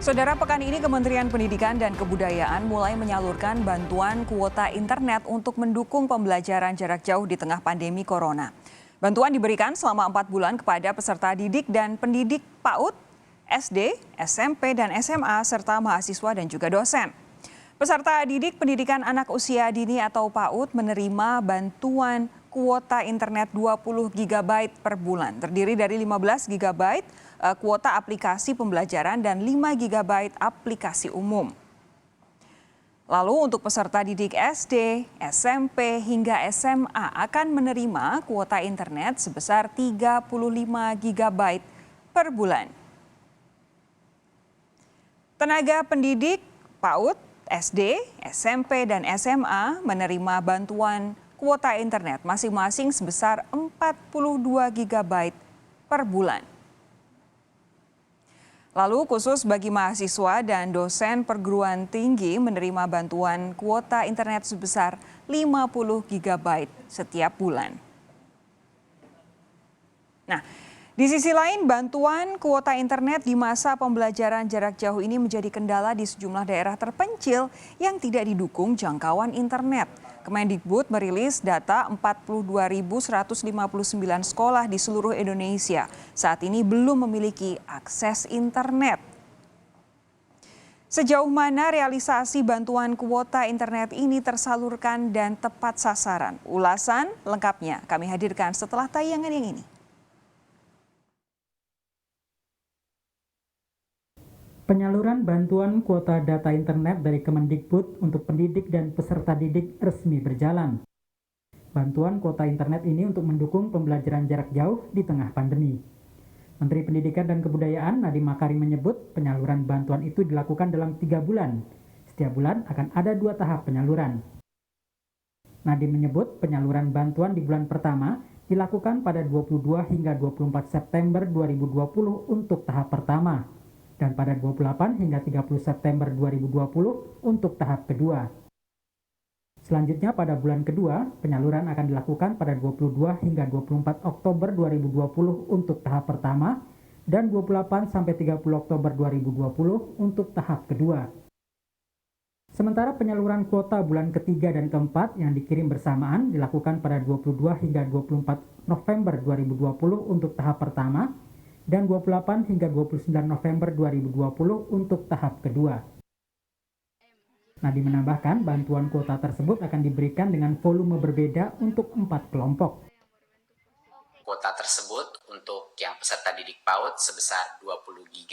Saudara, pekan ini Kementerian Pendidikan dan Kebudayaan mulai menyalurkan bantuan kuota internet untuk mendukung pembelajaran jarak jauh di tengah pandemi corona. Bantuan diberikan selama 4 bulan kepada peserta didik dan pendidik PAUD, SD, SMP, dan SMA, serta mahasiswa dan juga dosen. Peserta didik pendidikan anak usia dini atau PAUD menerima bantuan kuota internet 20 GB per bulan, terdiri dari 15 GB kuota aplikasi pembelajaran dan 5 GB aplikasi umum. Lalu untuk peserta didik SD, SMP, hingga SMA akan menerima kuota internet sebesar 35 GB per bulan. Tenaga pendidik PAUD, SD, SMP, dan SMA menerima bantuan kuota internet masing-masing sebesar 42 GB per bulan. Lalu khusus bagi mahasiswa dan dosen perguruan tinggi menerima bantuan kuota internet sebesar 50 GB setiap bulan. Nah, di sisi lain bantuan kuota internet di masa pembelajaran jarak jauh ini menjadi kendala di sejumlah daerah terpencil yang tidak didukung jangkauan internet. Kemendikbud merilis data 42.159 sekolah di seluruh Indonesia saat ini belum memiliki akses internet. Sejauh mana realisasi bantuan kuota internet ini tersalurkan dan tepat sasaran? Ulasan lengkapnya kami hadirkan setelah tayangan yang ini. Penyaluran bantuan kuota data internet dari Kemendikbud untuk pendidik dan peserta didik resmi berjalan. Bantuan kuota internet ini untuk mendukung pembelajaran jarak jauh di tengah pandemi. Menteri Pendidikan dan Kebudayaan Nadiem Makarim menyebut penyaluran bantuan itu dilakukan dalam 3 bulan. Setiap bulan akan ada 2 tahap penyaluran. Nadiem menyebut penyaluran bantuan di bulan pertama dilakukan pada 22 hingga 24 September 2020 untuk tahap pertama, dan pada 28 hingga 30 September 2020 untuk tahap kedua. Selanjutnya pada bulan kedua, penyaluran akan dilakukan pada 22 hingga 24 Oktober 2020 untuk tahap pertama dan 28 sampai 30 Oktober 2020 untuk tahap kedua. Sementara penyaluran kuota bulan ketiga dan keempat yang dikirim bersamaan dilakukan pada 22 hingga 24 November 2020 untuk tahap pertama dan 28 hingga 29 November 2020 untuk tahap kedua. Nadiem menambahkan bantuan kuota tersebut akan diberikan dengan volume berbeda untuk 4 kelompok. Kuota tersebut untuk yang peserta didik PAUD sebesar 20 GB,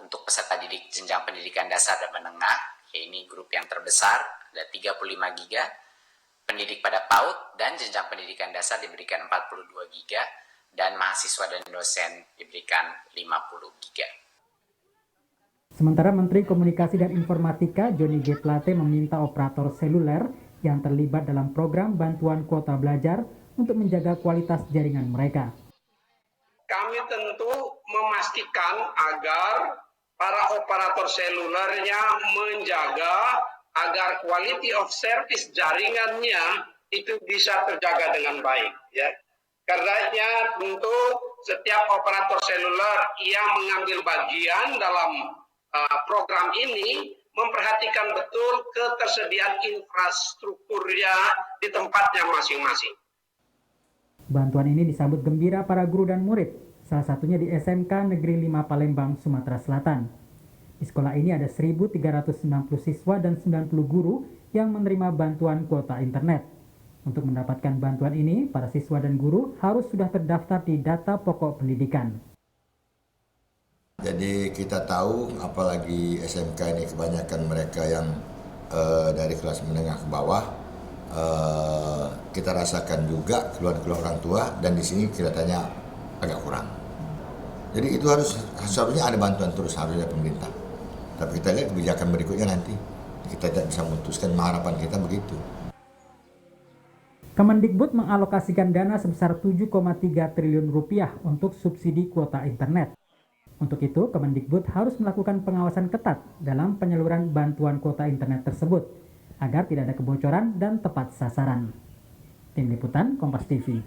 untuk peserta didik jenjang pendidikan dasar dan menengah, ini grup yang terbesar, ada 35 GB, pendidik pada PAUD dan jenjang pendidikan dasar diberikan 42 GB, dan mahasiswa dan dosen diberikan 50 GB. Sementara Menteri Komunikasi dan Informatika Johnny G. Plate meminta operator seluler yang terlibat dalam program bantuan kuota belajar untuk menjaga kualitas jaringan mereka. Kami tentu memastikan agar para operator selulernya menjaga agar quality of service jaringannya itu bisa terjaga dengan baik, ya. Karenanya tentu setiap operator seluler yang mengambil bagian dalam program ini memperhatikan betul ketersediaan infrastrukturnya di tempatnya masing-masing. Bantuan ini disambut gembira para guru dan murid, salah satunya di SMK Negeri 5 Palembang, Sumatera Selatan. Di sekolah ini ada 1.390 siswa dan 90 guru yang menerima bantuan kuota internet. Untuk mendapatkan bantuan ini, para siswa dan guru harus sudah terdaftar di data pokok pendidikan. Jadi kita tahu, apalagi SMK ini kebanyakan mereka yang dari kelas menengah ke bawah, kita rasakan juga keluhan-keluhan orang tua, dan di sini kelihatannya agak kurang. Jadi itu harusnya ada bantuan terus, harusnya pemerintah. Tapi kita lihat kebijakan berikutnya nanti, kita tidak bisa memutuskan, harapan kita begitu. Kemendikbud mengalokasikan dana sebesar 7,3 triliun rupiah untuk subsidi kuota internet. Untuk itu, Kemendikbud harus melakukan pengawasan ketat dalam penyaluran bantuan kuota internet tersebut, agar tidak ada kebocoran dan tepat sasaran. Tim Liputan Kompas TV.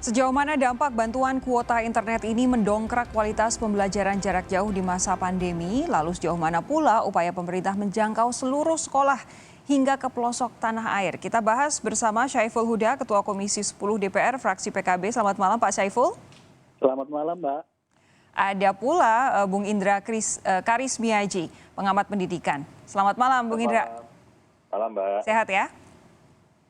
Sejauh mana dampak bantuan kuota internet ini mendongkrak kualitas pembelajaran jarak jauh di masa pandemi? Lalu sejauh mana pula upaya pemerintah menjangkau seluruh sekolah hingga ke pelosok tanah air? Kita bahas bersama Syaiful Huda, Ketua Komisi 10 DPR, fraksi PKB. Selamat malam Pak Syaiful. Selamat malam, Mbak. Ada pula Bung Indra Karismiaji, pengamat pendidikan. Selamat malam Bung Indra. Malam, Mbak. Sehat ya?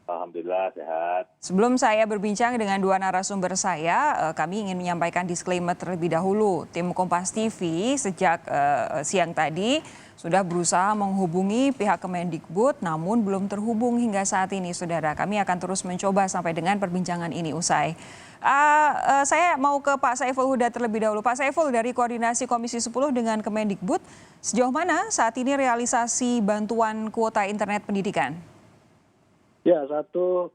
Alhamdulillah sehat. Sebelum saya berbincang dengan dua narasumber saya, kami ingin menyampaikan disclaimer terlebih dahulu. Tim Kompas TV sejak siang tadi sudah berusaha menghubungi pihak Kemendikbud, namun belum terhubung hingga saat ini, saudara. Kami akan terus mencoba sampai dengan perbincangan ini usai. Saya mau ke Pak Syaiful Huda terlebih dahulu. Pak Syaiful, dari koordinasi Komisi 10 dengan Kemendikbud, sejauh mana saat ini realisasi bantuan kuota internet pendidikan? Ya, satu,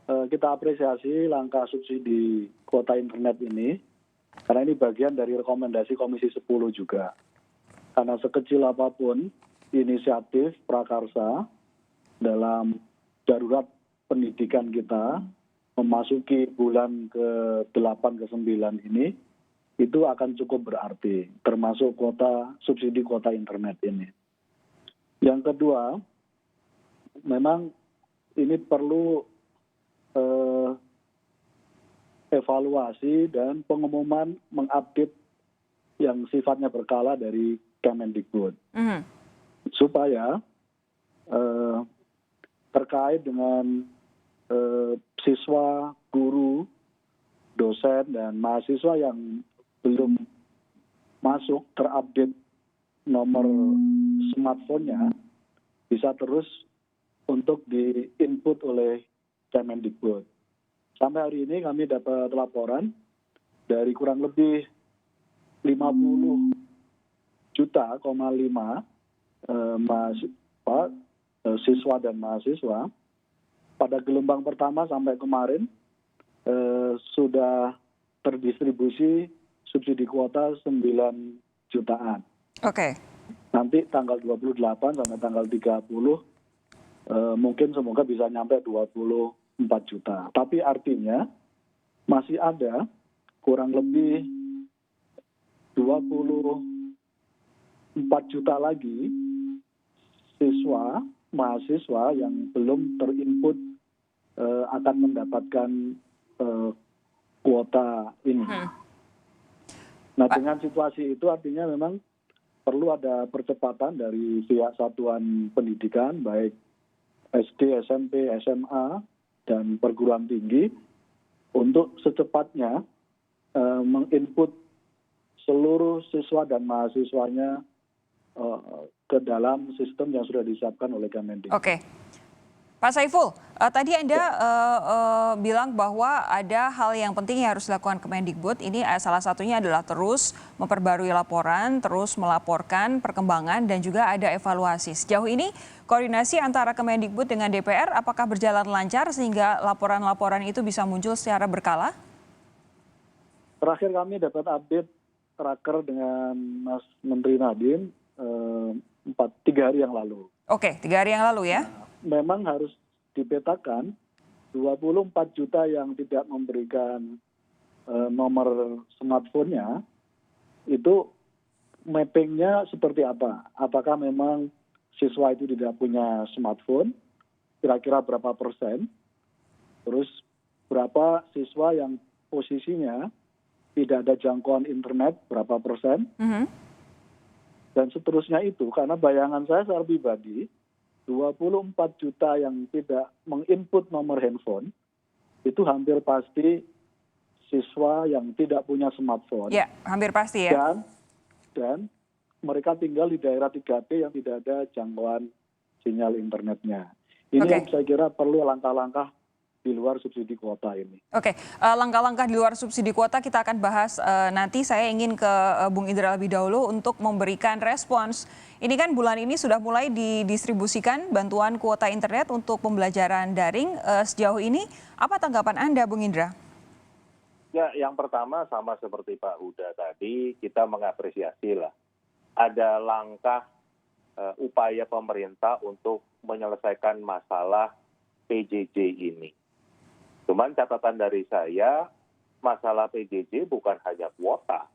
kita apresiasi langkah subsidi kuota internet ini, karena ini bagian dari rekomendasi Komisi 10 juga. Karena sekecil apapun inisiatif prakarsa dalam darurat pendidikan kita, memasuki bulan ke-8, ke-9 ini, itu akan cukup berarti, termasuk subsidi kuota internet ini. Yang kedua, memang ini perlu evaluasi dan pengumuman mengupdate yang sifatnya berkala dari Kemendikbud. Supaya terkait dengan siswa, guru, dosen, dan mahasiswa yang belum masuk terupdate nomor smartphone-nya bisa terus untuk di-input oleh Kemendikbud. Sampai hari ini kami dapat laporan dari kurang lebih 50,5 juta siswa dan mahasiswa. Pada gelombang pertama sampai kemarin sudah terdistribusi subsidi kuota 9 jutaan. Oke. Nanti tanggal 28 sampai tanggal 30 mungkin semoga bisa nyampe 24 juta. Tapi artinya masih ada kurang lebih 24 juta lagi siswa, mahasiswa yang belum terinput akan mendapatkan kuota ini. Nah, dengan situasi itu artinya memang perlu ada percepatan dari pihak satuan pendidikan, baik SD, SMP, SMA, dan perguruan tinggi untuk secepatnya menginput seluruh siswa dan mahasiswanya ke dalam sistem yang sudah disiapkan oleh Kemendikbud. Oke. Pak Syaiful, tadi Anda bilang bahwa ada hal yang penting yang harus dilakukan Kemendikbud. Ini salah satunya adalah terus memperbarui laporan, terus melaporkan perkembangan, dan juga ada evaluasi. Sejauh ini, koordinasi antara Kemendikbud dengan DPR apakah berjalan lancar sehingga laporan-laporan itu bisa muncul secara berkala? Terakhir kami dapat update raker dengan Mas Menteri Nadiem 3 hari yang lalu. Oke, 3 hari yang lalu ya. Memang harus dipetakan 24 juta yang tidak memberikan nomor smartphone-nya, itu mappingnya seperti apa? Apakah memang siswa itu tidak punya smartphone? Kira-kira berapa persen? Terus berapa siswa yang posisinya tidak ada jangkauan internet, berapa persen? Dan seterusnya itu, karena bayangan saya secara pribadi, 24 juta yang tidak menginput nomor handphone, itu hampir pasti siswa yang tidak punya smartphone. Ya, hampir pasti ya. Dan mereka tinggal di daerah 3T yang tidak ada jangkauan sinyal internetnya. Ini yang saya kira perlu langkah-langkah di luar subsidi kuota ini. Oke, langkah-langkah di luar subsidi kuota kita akan bahas nanti. Saya ingin ke Bung Indra lebih dahulu untuk memberikan respons. Ini kan bulan ini sudah mulai didistribusikan bantuan kuota internet untuk pembelajaran daring. Sejauh ini, apa tanggapan Anda, Bung Indra? Ya, yang pertama sama seperti Pak Huda tadi, kita mengapresiasi lah. Ada langkah upaya pemerintah untuk menyelesaikan masalah PJJ ini. Cuman catatan dari saya, masalah PJJ bukan hanya kuota.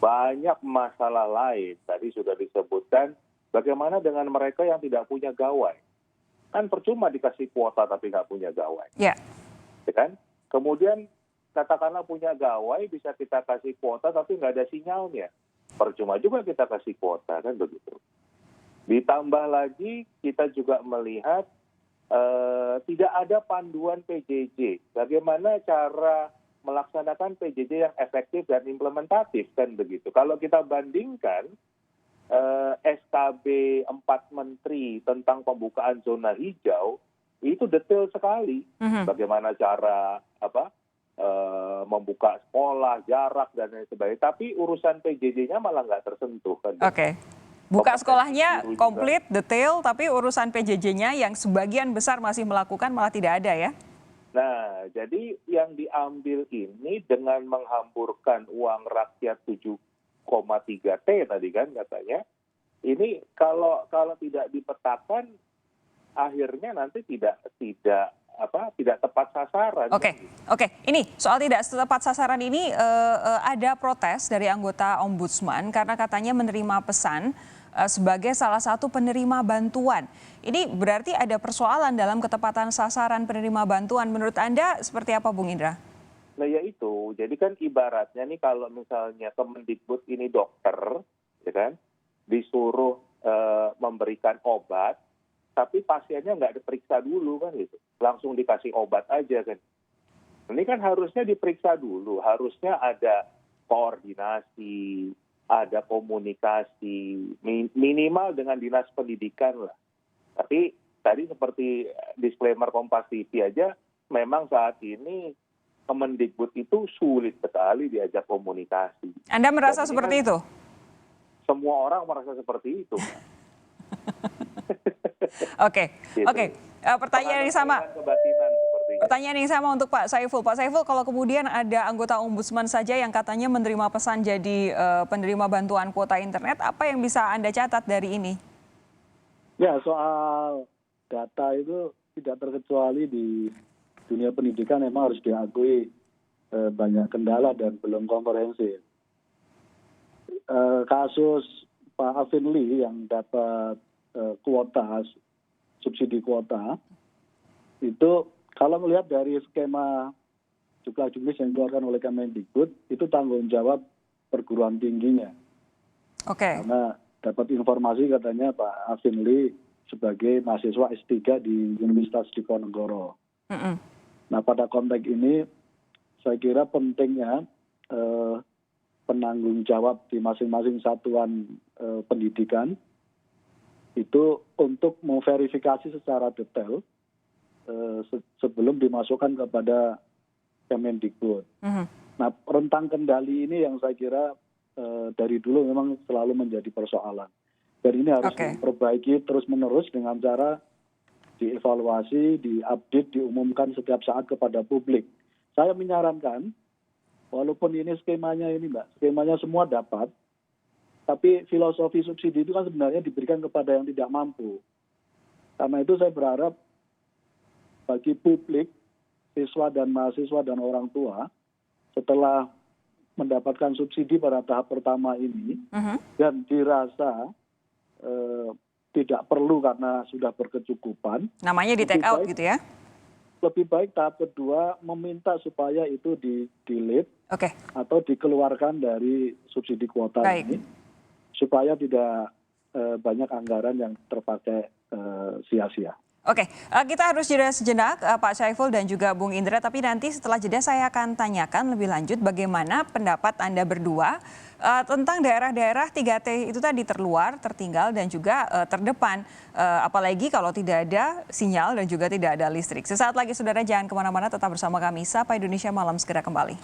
Banyak masalah lain. Tadi sudah disebutkan bagaimana dengan mereka yang tidak punya gawai. Kan percuma dikasih kuota tapi nggak punya gawai. Ya. Ya kan? Kemudian katakanlah punya gawai bisa kita kasih kuota tapi nggak ada sinyalnya. Percuma juga kita kasih kuota, kan begitu. Ditambah lagi kita juga melihat tidak ada panduan PJJ. Bagaimana cara melaksanakan PJJ yang efektif dan implementatif, kan begitu. Kalau kita bandingkan SKB 4 Menteri tentang pembukaan zona hijau, itu detail sekali. Bagaimana cara membuka sekolah, jarak, dan lain sebagainya. Tapi urusan PJJ-nya malah nggak tersentuh. Kan? Oke. Buka sekolahnya komplit, detail, tapi urusan PJJ-nya yang sebagian besar masih melakukan malah tidak ada ya? Nah, jadi yang diambil ini dengan menghamburkan uang rakyat 7,3 T tadi kan katanya, ini kalau tidak dipetakan, akhirnya nanti tidak tepat sasaran. Oke. Ini soal tidak tepat sasaran ini ada protes dari anggota Ombudsman karena katanya menerima pesan sebagai salah satu penerima bantuan. Ini berarti ada persoalan dalam ketepatan sasaran penerima bantuan. Menurut Anda seperti apa, Bung Indra? Nah ya itu, jadi kan ibaratnya nih kalau misalnya Kemendikbud ini dokter, ya kan, disuruh memberikan obat, tapi pasiennya nggak diperiksa dulu kan gitu, langsung dikasih obat aja kan. Ini kan harusnya diperiksa dulu, harusnya ada koordinasi, ada komunikasi, minimal dengan dinas pendidikan lah. Tapi tadi seperti disclaimer Kompas TV aja, memang saat ini Kemendikbud itu sulit sekali diajak komunikasi. Anda merasa seperti itu? Semua orang merasa seperti itu. Oke. Pertanyaan yang sama. Pertanyaan yang sama untuk Pak Saiful. Pak Saiful, kalau kemudian ada anggota Ombudsman saja yang katanya menerima pesan jadi penerima bantuan kuota internet, apa yang bisa Anda catat dari ini? Ya, soal data itu tidak terkecuali di dunia pendidikan memang harus diakui banyak kendala dan belum komprehensif. Kasus Pak Afin Lee yang dapat kuota, subsidi kuota, itu kalau melihat dari skema jumlah jumlah yang dikeluarkan oleh Kemendikbud, itu tanggung jawab perguruan tingginya. Oke. Karena dapat informasi katanya Pak Afin Lee sebagai mahasiswa S3 di Universitas Diponegoro. Nah pada konteks ini saya kira pentingnya penanggung jawab di masing-masing satuan pendidikan itu untuk memverifikasi secara detail sebelum dimasukkan kepada Kemendikbud. Nah rentang kendali ini yang saya kira dari dulu memang selalu menjadi persoalan. Dan ini harus diperbaiki terus-menerus dengan cara dievaluasi, diupdate, diumumkan setiap saat kepada publik. Saya menyarankan, walaupun ini skemanya ini Mbak, skemanya semua dapat, tapi filosofi subsidi itu kan sebenarnya diberikan kepada yang tidak mampu. Karena itu saya berharap bagi publik, siswa dan mahasiswa dan orang tua, setelah mendapatkan subsidi pada tahap pertama ini, dan dirasa tidak perlu karena sudah berkecukupan. Namanya di take out gitu ya? Lebih baik tahap kedua meminta supaya itu di-delete atau dikeluarkan dari subsidi kuota ini, supaya tidak banyak anggaran yang terpakai sia-sia. Oke, kita harus jeda sejenak Pak Saiful dan juga Bung Indra, tapi nanti setelah jeda saya akan tanyakan lebih lanjut bagaimana pendapat Anda berdua tentang daerah-daerah 3T itu tadi, terluar, tertinggal dan juga terdepan, apalagi kalau tidak ada sinyal dan juga tidak ada listrik. Sesaat lagi saudara, jangan kemana-mana, tetap bersama kami. Sapa Indonesia Malam segera kembali.